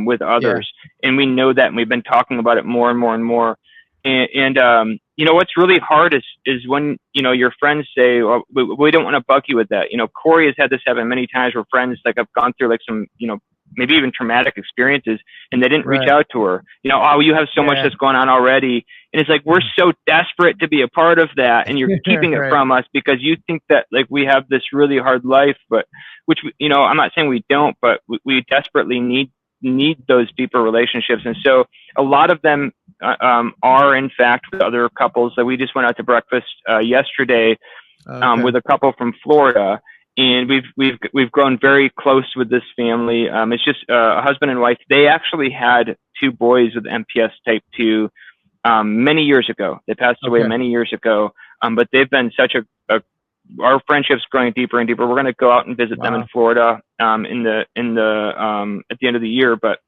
with others, and we know that, and we've been talking about it more and more and more. And what's really hard is when your friends say, well, we don't want to bug you with that. Corey has had this happen many times where friends like have gone through like some maybe even traumatic experiences, and they didn't reach out to her. Oh, you have so much that's going on already. And it's like, we're so desperate to be a part of that, and you're keeping it from us because you think that like we have this really hard life, but which, I'm not saying we don't, but we desperately need those deeper relationships. And so a lot of them are in fact with other couples. That we just went out to breakfast yesterday with a couple from Florida. And we've grown very close with this family. It's just a husband and wife. They actually had 2 boys with MPS Type 2 many years ago. They passed away many years ago. But they've been such our friendship's growing deeper and deeper. We're going to go out and visit them in Florida at the end of the year. But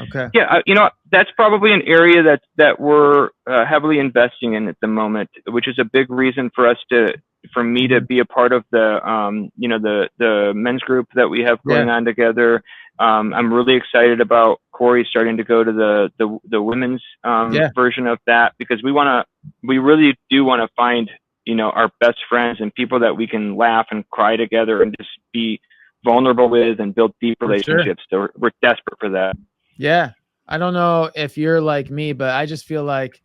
Okay. Yeah, that's probably an area that we're heavily investing in at the moment, which is a big reason for me to Mhm. be a part of the men's group that we have Yeah. going on together. I'm really excited about Corey starting to go to the women's Yeah. version of that, because we really do want to find our best friends and people that we can laugh and cry together and just be vulnerable with and build deep For sure. relationships. So we're desperate for that. Yeah. I don't know if you're like me, but I just feel like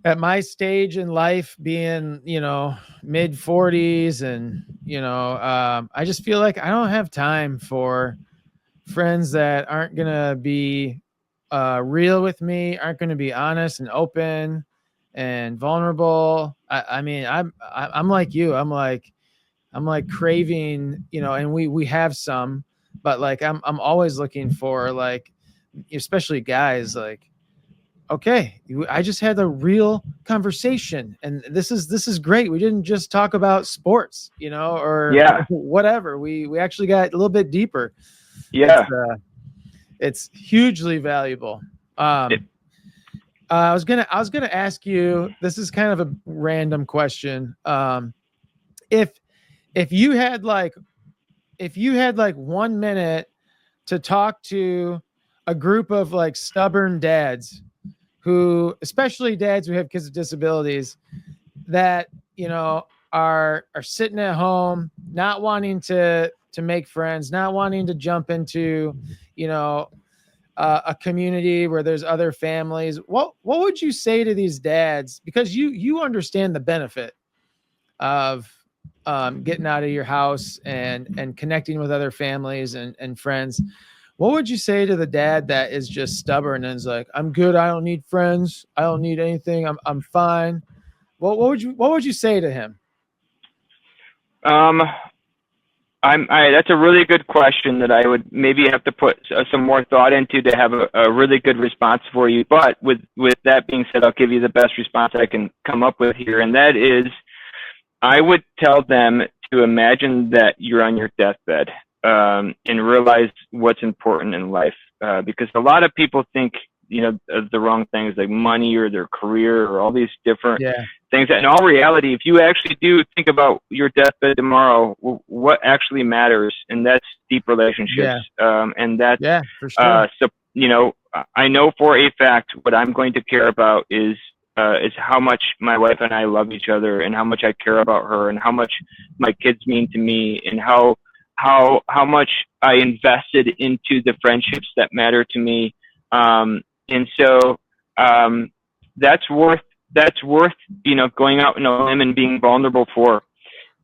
at my stage in life, being, mid 40s, and, I just feel like I don't have time for friends that aren't going to be real with me, aren't going to be honest and open and vulnerable. I mean, I'm like you. I'm like craving, and we have some, but like I'm always looking for, like, especially guys, like, okay, I just had a real conversation, and this is great. We didn't just talk about sports, or Yeah, whatever. We actually got a little bit deeper. It's yeah. it's hugely valuable. It, I was gonna ask you. This is kind of a random question. If if you had like if you had like 1 minute to talk to a group of like stubborn dads, who, especially dads who have kids with disabilities, that are sitting at home, not wanting to make friends, not wanting to jump into you know a community where there's other families. What would you say to these dads, because you understand the benefit of getting out of your house and connecting with other families and friends? What would you say to the dad that is just stubborn and is like, I'm good, I don't need friends, I don't need anything, I'm fine? What would you say to him? um, that's a really good question that I would maybe have to put some more thought into to have a really good response for you. But with that being said, I'll give you the best response I can come up with here, and that is, I would tell them to imagine that you're on your deathbed, and realize what's important in life. Because a lot of people think, of the wrong things, like money or their career or all these different Yeah. things. That in all reality, if you actually do think about your deathbed tomorrow, what actually matters, and that's deep relationships. Yeah. And that's, Yeah, for sure. so, I know for a fact what I'm going to care about is how much my wife and I love each other, and how much I care about her, and how much my kids mean to me, and how much I invested into the friendships that matter to me. And so that's worth going out on a limb and being vulnerable for,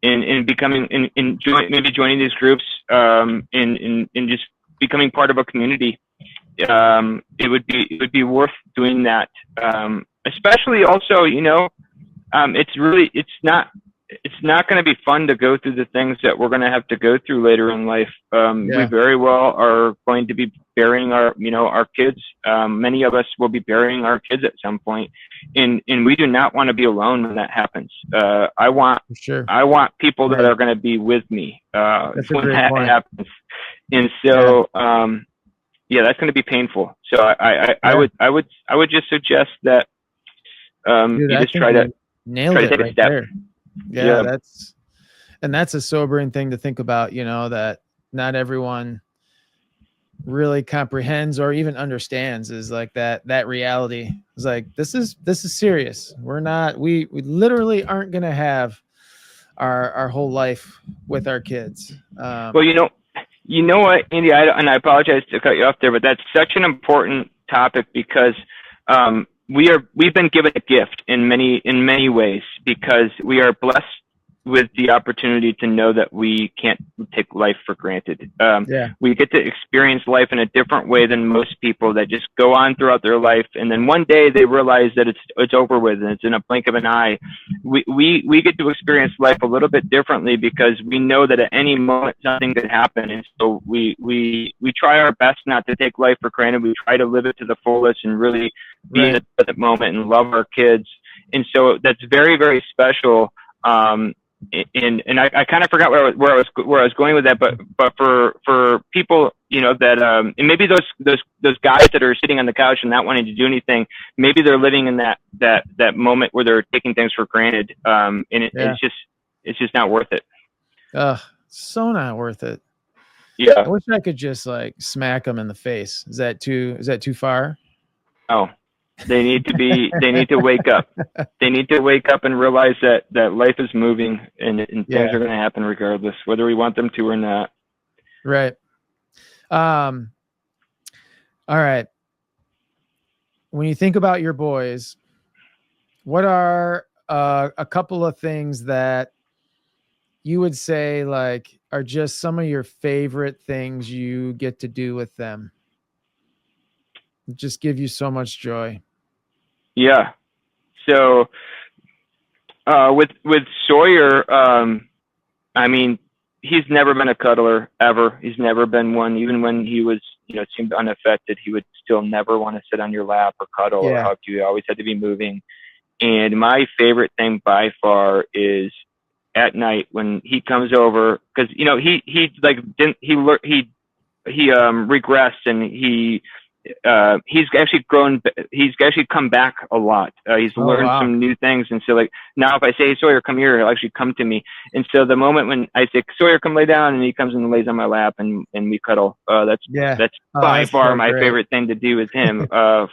and becoming maybe joining these groups, in just becoming part of a community. It would be worth doing that. Especially also, it's not going to be fun to go through the things that we're going to have to go through later in life. We Yeah, very well are going to be burying our kids. Many of us will be burying our kids at some point, and we do not want to be alone when that happens. I want for sure. I want people that Yeah, are going to be with me that's a when great that point. happens. And Yeah. so, yeah, that's going to be painful. So I Yeah. would just suggest that Dude, you I just think try to you nailed it take a right step. there. Yeah, Yeah. that's a sobering thing to think about, that not everyone really comprehends or even understands, is like that reality. It's like, this is serious. We literally aren't going to have our whole life with our kids. Well, you know what, Andy, and I apologize to cut you off there, but that's such an important topic, because we've been given a gift in many ways, because we are blessed with the opportunity to know that we can't take life for granted. Yeah. We get to experience life in a different way than most people that just go on throughout their life, and then one day they realize that it's over with, and it's in a blink of an eye. We get to experience life a little bit differently, because we know that at any moment something could happen, and so we try our best not to take life for granted. We try to live it to the fullest and really be in Right. the present moment and love our kids. And so that's very, very special. and I kind of forgot where I was going with that, but for people, you know, that and maybe those guys that are sitting on the couch and not wanting to do anything, maybe they're living in that moment where they're taking things for granted, and it's just not worth it. Ugh, so not worth it. Yeah. I wish I could just like smack them in the face. Is that too far? Oh, they need to wake up. They need to wake up and realize that life is moving and things are going to happen regardless, whether we want them to or not. Right. All right. When you think about your boys, what are a couple of things that you would say like are just some of your favorite things you get to do with them? Just give you so much joy. Yeah. So with Sawyer, I mean, he's never been a cuddler ever. He's never been one. Even when he was, you know, seemed unaffected, he would still never want to sit on your lap or cuddle or hug you. He always had to be moving. And my favorite thing by far is at night when he comes over, because you know he regressed, and he's actually come back a lot. He's learned some new things, and so like now if I say, hey, Sawyer, come here, he'll actually come to me. And so the moment when I say, Sawyer, come lay down, and he comes and lays on my lap and we cuddle, that's by far my favorite thing to do with him,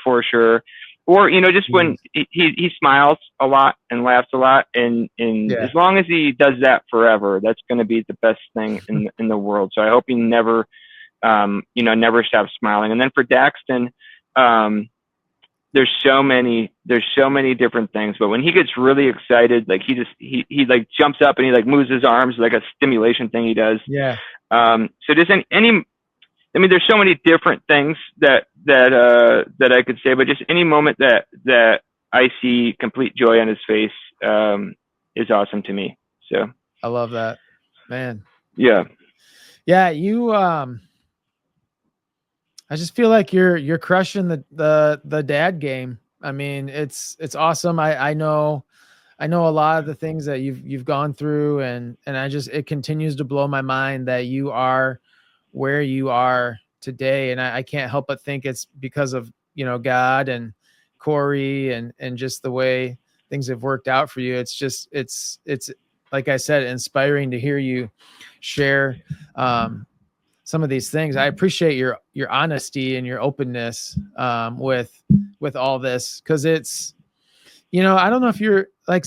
for sure. Or, you know, just when he smiles a lot and laughs a lot, and as long as he does that forever, that's going to be the best thing in the world. So I hope he never stops smiling. And then for Daxton, there's so many different things, but when he gets really excited, like he like jumps up and he like moves his arms, like a stimulation thing he does. Yeah. So just I mean, there's so many different things that I could say, but just any moment that I see complete joy on his face is awesome to me. So I love that, man. Yeah. Yeah. You, I just feel like you're crushing the dad game. I mean, it's awesome. I know a lot of the things that you've gone through, and it continues to blow my mind that you are where you are today. And I can't help but think it's because of, you know, God and Corey and just the way things have worked out for you. It's just, it's like I said, inspiring to hear you share some of these things. I appreciate your honesty and your openness with all this. 'Cause it's, you know, I don't know if you're like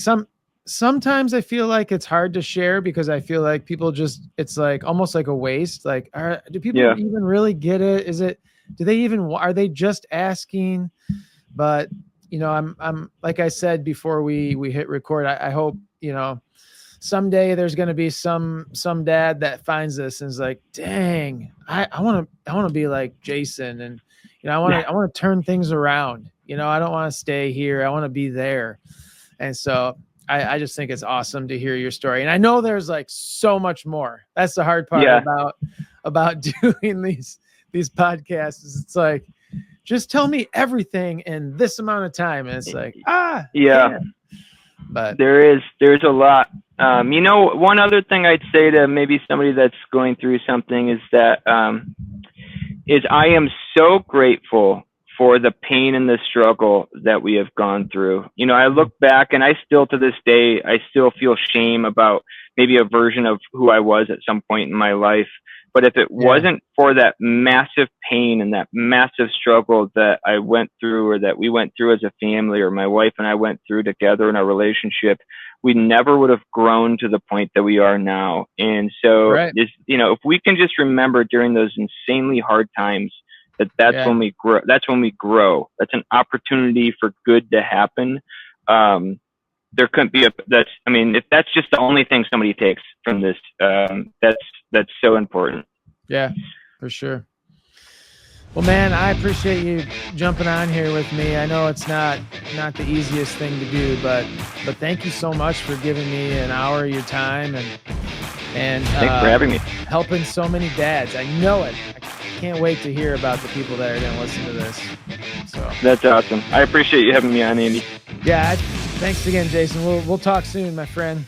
sometimes I feel like it's hard to share because I feel like people just, it's like almost like a waste. Like, do people even really get it? Are they just asking? But, you know, I'm like I said before we hit record, I hope, you know, someday there's going to be some dad that finds this and is like, dang, I want to be like Jason. And, you know, I want to turn things around. You know, I don't want to stay here. I want to be there. And so I just think it's awesome to hear your story. And I know there's like so much more. That's the hard part about doing these podcasts. Is it's like, just tell me everything in this amount of time. And it's like, but there's a lot. You know, one other thing I'd say to maybe somebody that's going through something is that I am so grateful for the pain and the struggle that we have gone through. You know, I look back and I still, to this day, I still feel shame about maybe a version of who I was at some point in my life. But if it wasn't for that massive pain and that massive struggle that I went through, or that we went through as a family, or my wife and I went through together in our relationship, we never would have grown to the point that we are now. And so, you know, if we can just remember during those insanely hard times, that's when we grow. That's when we grow. That's an opportunity for good to happen. There couldn't be if that's just the only thing somebody takes from this, that's so important. Yeah, for sure. Well, man, I appreciate you jumping on here with me. I know it's not the easiest thing to do, but thank you so much for giving me an hour of your time and thanks for having me. Helping so many dads. I know it. I can't wait to hear about the people that are going to listen to this. So that's awesome. I appreciate you having me on, Andy. Yeah, thanks again, Jason. We'll talk soon, my friend.